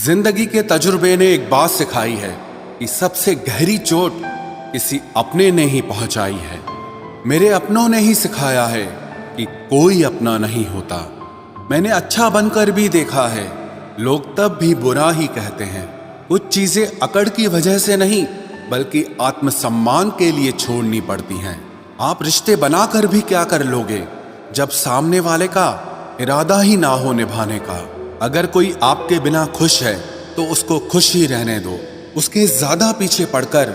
जिंदगी के तजुर्बे ने एक बात सिखाई है कि सबसे गहरी चोट किसी अपने ने ही पहुंचाई है। मेरे अपनों ने ही सिखाया है कि कोई अपना नहीं होता। मैंने अच्छा बनकर भी देखा है, लोग तब भी बुरा ही कहते हैं। कुछ चीजें अकड़ की वजह से नहीं बल्कि आत्मसम्मान के लिए छोड़नी पड़ती हैं। आप रिश्ते बनाकर भी क्या कर लोगे जब सामने वाले का इरादा ही ना हो निभाने का। अगर कोई आपके बिना खुश है तो उसको खुश ही रहने दो। उसके ज्यादा पीछे पड़कर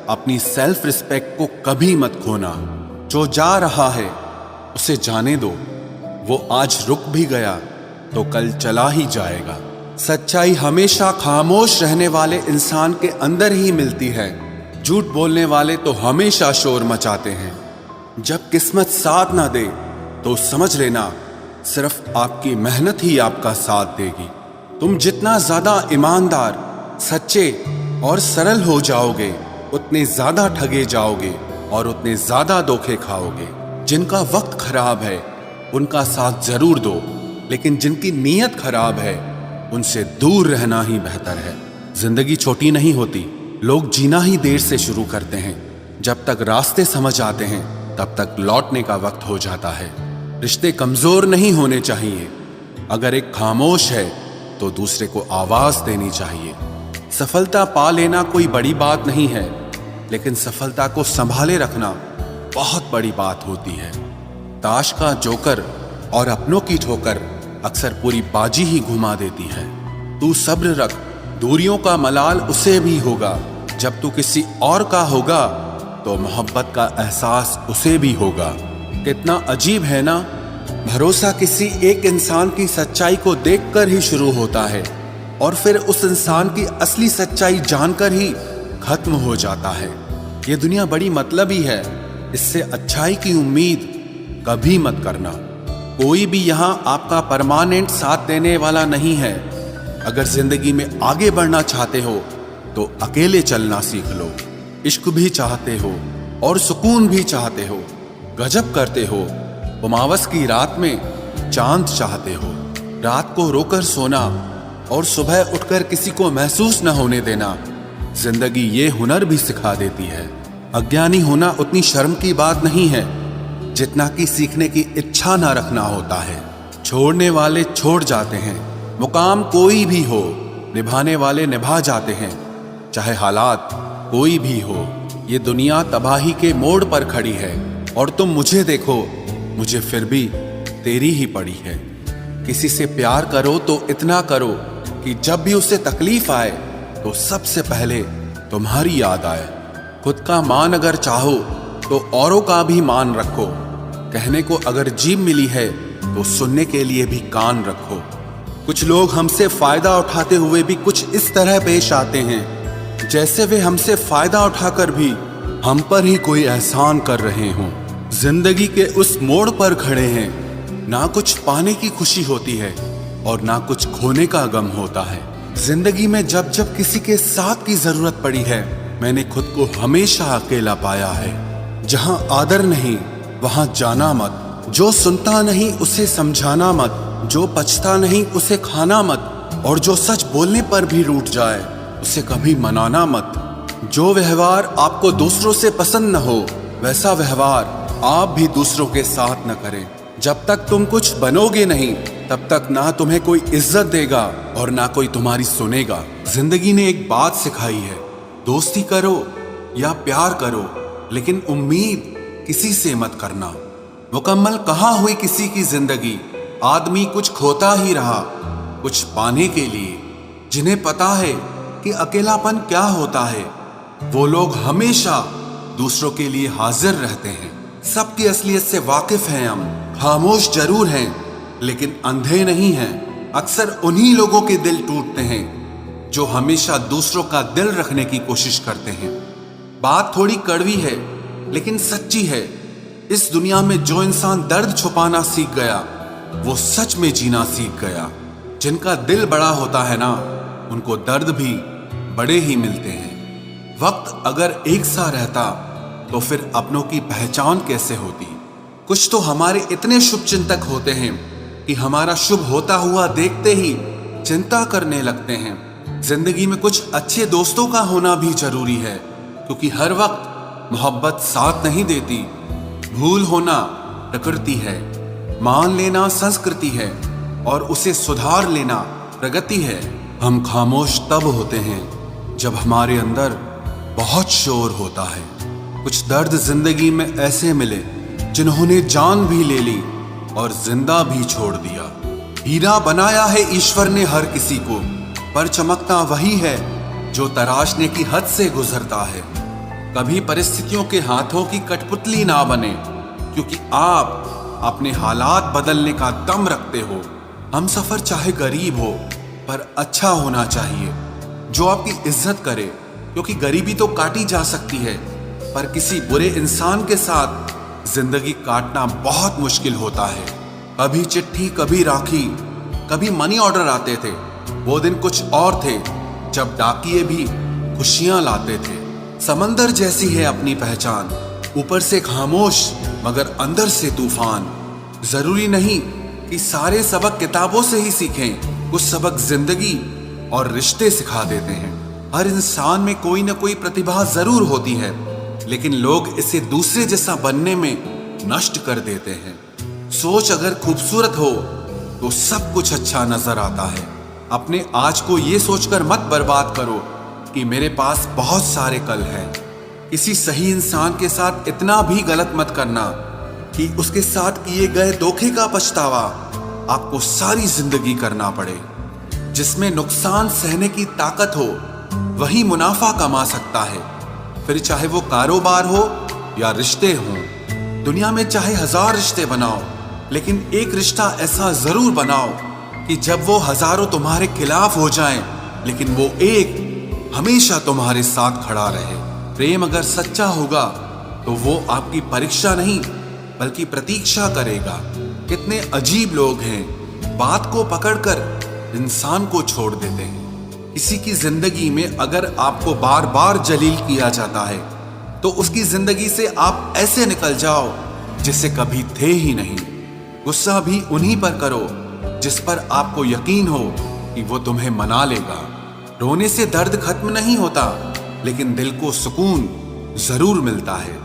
अपनी सेल्फ रिस्पेक्ट को कभी मत खोना। जो जा रहा है उसे जाने दो, वो आज रुक भी गया तो कल चला ही जाएगा। सच्चाई हमेशा खामोश रहने वाले इंसान के अंदर ही मिलती है। झूठ बोलने वाले तो हमेशा शोर मचाते हैं। जब किस्मत साथ ना दे तो समझ लेना सिर्फ आपकी मेहनत ही आपका साथ देगी। तुम जितना ज्यादा ईमानदार, सच्चे और सरल हो जाओगे उतने ज्यादा ठगे जाओगे और उतने ज्यादा धोखे खाओगे। जिनका वक्त खराब है उनका साथ जरूर दो, लेकिन जिनकी नीयत खराब है उनसे दूर रहना ही बेहतर है। जिंदगी छोटी नहीं होती, लोग जीना ही देर से शुरू करते हैं। जब तक रास्ते समझ आते हैं तब तक लौटने का वक्त हो जाता है। रिश्ते कमजोर नहीं होने चाहिए। अगर एक खामोश है तो दूसरे को आवाज देनी चाहिए। सफलता पा लेना कोई बड़ी बात नहीं है, लेकिन सफलता को संभाले रखना बहुत बड़ी बात होती है। ताश का जोकर और अपनों की ठोकर अक्सर पूरी बाजी ही घुमा देती है। तू सब्र रख, दूरियों का मलाल उसे भी होगा। जब तू किसी और का होगा तो मोहब्बत का एहसास उसे भी होगा। कितना अजीब है ना, भरोसा किसी एक इंसान की सच्चाई को देखकर ही शुरू होता है और फिर उस इंसान की असली सच्चाई जानकर ही खत्म हो जाता है। ये दुनिया बड़ी मतलबी है, इससे अच्छाई की उम्मीद कभी मत करना। कोई भी यहाँ आपका परमानेंट साथ देने वाला नहीं है। अगर जिंदगी में आगे बढ़ना चाहते हो तो अकेले चलना सीख लो। इश्क भी चाहते हो और सुकून भी चाहते हो, गजब करते हो। उमावस की रात में चांद चाहते हो। रात को रोकर सोना और सुबह उठकर किसी को महसूस न होने देना जिंदगी ये हुनर भी सिखा देती है। अज्ञानी होना उतनी शर्म की बात नहीं है जितना कि सीखने की इच्छा न रखना होता है। छोड़ने वाले छोड़ जाते हैं, मुकाम कोई भी हो, निभाने वाले निभा जाते हैं। चाहे हालात कोई भी हो, ये दुनिया तबाही के मोड़ पर खड़ी है और तुम मुझे देखो, मुझे फिर भी तेरी ही पड़ी है। किसी से प्यार करो तो इतना करो कि जब भी उसे तकलीफ आए तो सबसे पहले तुम्हारी याद आए। खुद का मान अगर चाहो तो औरों का भी मान रखो। कहने को अगर जीभ मिली है तो सुनने के लिए भी कान रखो। कुछ लोग हमसे फायदा उठाते हुए भी कुछ इस तरह पेश आते हैं जैसे वे हमसे फायदा उठाकर भी हम पर ही कोई एहसान कर रहे हों। जिंदगी के उस मोड़ पर खड़े हैं, ना कुछ पाने की खुशी होती है और ना कुछ खोने का गम होता है। जिंदगी में जब जब किसी के साथ की जरूरत पड़ी है, मैंने खुद को हमेशा अकेला पाया है। जहां आदर नहीं वहां जाना मत। जो सुनता नहीं उसे समझाना मत। जो पछता नहीं उसे खाना मत। और जो सच बोलने पर भी रूठ जाए उसे कभी मनाना मत। जो व्यवहार आपको दूसरों से पसंद न हो वैसा व्यवहार आप भी दूसरों के साथ न करें। जब तक तुम कुछ बनोगे नहीं तब तक ना तुम्हें कोई इज्जत देगा और ना कोई तुम्हारी सुनेगा। जिंदगी ने एक बात सिखाई है, दोस्ती करो या प्यार करो, लेकिन उम्मीद किसी से मत करना। मुकम्मल कहाँ हुई किसी की जिंदगी, आदमी कुछ खोता ही रहा कुछ पाने के लिए। जिन्हें पता है कि अकेलापन क्या होता है वो लोग हमेशा दूसरों के लिए हाजिर रहते हैं। सबकी असलियत से वाकिफ हैं हम, खामोश जरूर हैं लेकिन अंधे नहीं हैं। अक्सर उन्हीं लोगों के दिल टूटते हैं जो हमेशा दूसरों का दिल रखने की कोशिश करते हैं। बात थोड़ी कड़वी है लेकिन सच्ची है। इस दुनिया में जो इंसान दर्द छुपाना सीख गया वो सच में जीना सीख गया। जिनका दिल बड़ा होता है ना उनको दर्द भी बड़े ही मिलते हैं। वक्त अगर एक सा रहता तो फिर अपनों की पहचान कैसे होती। कुछ तो हमारे इतने शुभ चिंतक होते हैं कि हमारा शुभ होता हुआ देखते ही चिंता करने लगते हैं। जिंदगी में कुछ अच्छे दोस्तों का होना भी जरूरी है, क्योंकि हर वक्त मोहब्बत साथ नहीं देती। भूल होना प्रकृति है, मान लेना संस्कृति है और उसे सुधार लेना प्रगति है। हम खामोश तब होते हैं जब हमारे अंदर बहुत शोर होता है। कुछ दर्द जिंदगी में ऐसे मिले जिन्होंने जान भी ले ली और जिंदा भी छोड़ दिया। हीरा बनाया है ईश्वर ने हर किसी को, पर चमकता वही है जो तराशने की हद से गुजरता है। कभी परिस्थितियों के हाथों की कठपुतली ना बने, क्योंकि आप अपने हालात बदलने का दम रखते हो। हम सफर चाहे गरीब हो पर अच्छा होना चाहिए, जो आपकी इज्जत करे, क्योंकि गरीबी तो काटी जा सकती है पर किसी बुरे इंसान के साथ जिंदगी काटना बहुत मुश्किल होता है। कभी चिट्ठी, कभी राखी, कभी मनी ऑर्डर आते थे। वो दिन कुछ और थे जब डाकिये भी खुशियां लाते थे। समंदर जैसी है अपनी पहचान, ऊपर से खामोश मगर अंदर से तूफान। जरूरी नहीं कि सारे सबक किताबों से ही सीखें, कुछ सबक जिंदगी और रिश्ते सिखा देते हैं। हर इंसान में कोई ना कोई प्रतिभा जरूर होती है, लेकिन लोग इसे दूसरे जैसा बनने में नष्ट कर देते हैं। सोच अगर खूबसूरत हो तो सब कुछ अच्छा नजर आता है। अपने आज को ये सोचकर मत बर्बाद करो कि मेरे पास बहुत सारे कल हैं। किसी सही इंसान के साथ इतना भी गलत मत करना कि उसके साथ किए गए धोखे का पछतावा आपको सारी जिंदगी करना पड़े। जिसमें नुकसान सहने की ताकत हो वही मुनाफा कमा सकता है, फिर चाहे वो कारोबार हो या रिश्ते हों। दुनिया में चाहे 1000 रिश्ते बनाओ, लेकिन एक रिश्ता ऐसा जरूर बनाओ कि जब वो हजारों तुम्हारे खिलाफ हो जाएं, लेकिन वो एक हमेशा तुम्हारे साथ खड़ा रहे। प्रेम अगर सच्चा होगा तो वो आपकी परीक्षा नहीं बल्कि प्रतीक्षा करेगा। कितने अजीब लोग हैं, बात को पकड़कर इंसान को छोड़ देते हैं। किसी की जिंदगी में अगर आपको बार बार जलील किया जाता है तो उसकी जिंदगी से आप ऐसे निकल जाओ जिसे कभी थे ही नहीं। गुस्सा भी उन्हीं पर करो जिस पर आपको यकीन हो कि वो तुम्हें मना लेगा। रोने से दर्द खत्म नहीं होता, लेकिन दिल को सुकून जरूर मिलता है।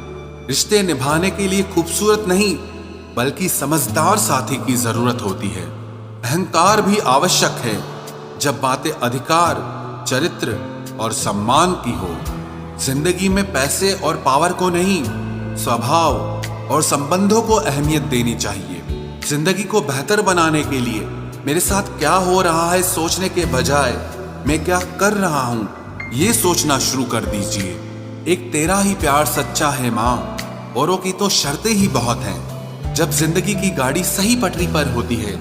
रिश्ते निभाने के लिए खूबसूरत नहीं बल्कि समझदार साथी की जरूरत होती है। अहंकार भी आवश्यक है जब बातें अधिकार, चरित्र और सम्मान की हो। जिंदगी में पैसे और पावर को नहीं, स्वभाव और संबंधों को अहमियत देनी चाहिए। जिंदगी को बेहतर बनाने के लिए मेरे साथ क्या हो रहा है सोचने के बजाय मैं क्या कर रहा हूं ये सोचना शुरू कर दीजिए। एक तेरा ही प्यार सच्चा है माँ, औरों की तो शर्तें ही बहुत हैं। जब जिंदगी की गाड़ी सही पटरी पर होती है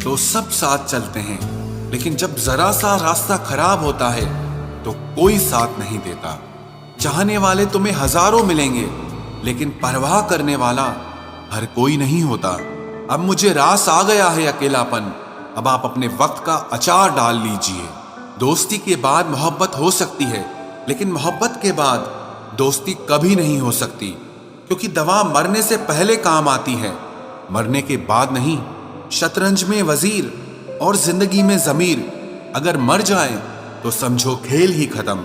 तो सब साथ चलते हैं, लेकिन जब जरा सा रास्ता खराब होता है तो कोई साथ नहीं देता। चाहने वाले तुम्हें हजारों मिलेंगे, लेकिन परवाह करने वाला हर कोई नहीं होता। अब मुझे रास आ गया है अकेलापन, अब आप अपने वक्त का अचार डाल लीजिए। दोस्ती के बाद मोहब्बत हो सकती है, लेकिन मोहब्बत के बाद दोस्ती कभी नहीं हो सकती, क्योंकि दवा मरने से पहले काम आती है, मरने के बाद नहीं। शतरंज में वजीर और जिंदगी में जमीर अगर मर जाए तो समझो खेल ही खत्म।